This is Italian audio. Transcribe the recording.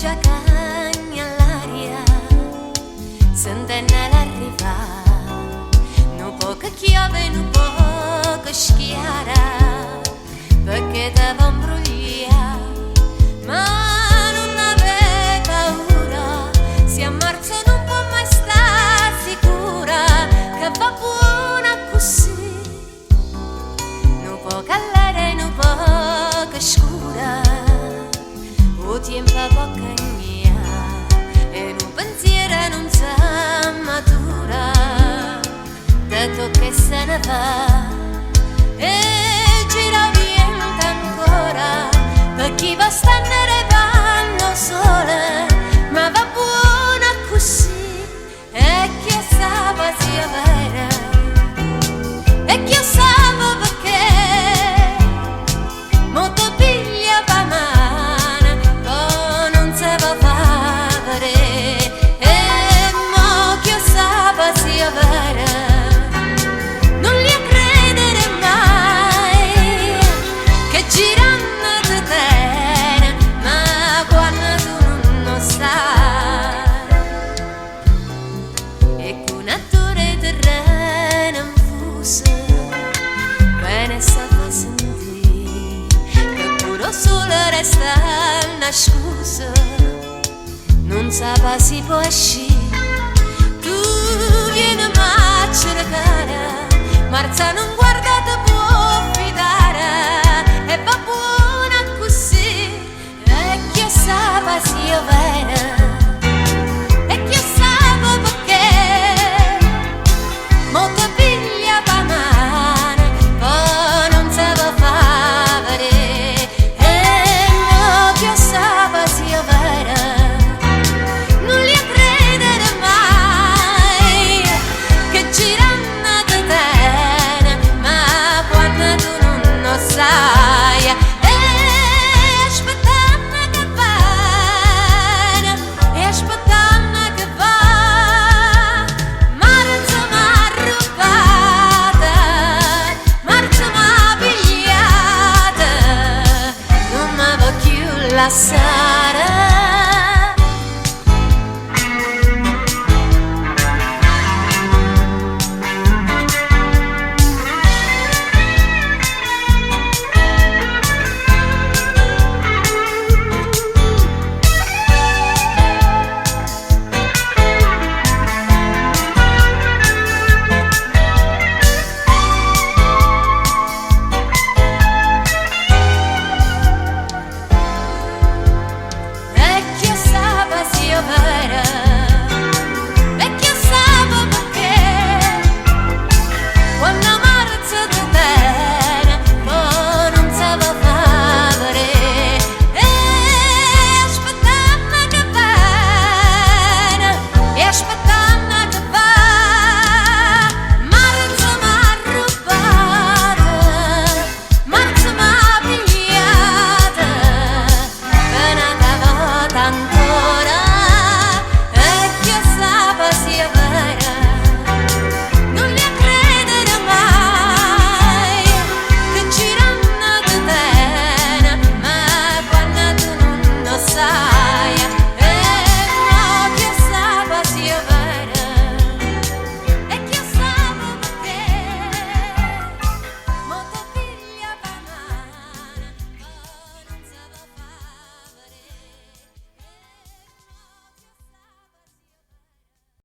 pioggia cagna all'aria, sentenne l'arrivare, un po' che chiove, un po' che schiara, perché te va imbrogliare, ma non ave paura, se a marzo non può mai stare sicura, che va buona così, un po' calare, un po' che scura, o tempo poca mia, e un pensiero non si matura, dato che se ne va, e gira via ancora, per chi va a stare vanno sole, ma va buona così, e chi sa sia vera, e chi sa perché, molto piglia va mano, poi non se va fare, e mo chi sa sia vera, non li credere mai, che girano di te, ma quando tu non sai, e con attore terreno infuso, bene sa fa sentire, che pure solo resta nascosto, non sa si può uscire, tu vieni a cercare, Marza non guarda te può fidare, e va buona così, e chi sa sia vera, e chi sa perché, molto piglia va male, poi non se va fare, e no chi sa sia vera, non li credere mai, che girano di te, ma quando tu non lo sai, e aspettando che va, e aspettando che va, marzo m'ha rubata, marzo m'ha pigliata, non mi va più lasciare.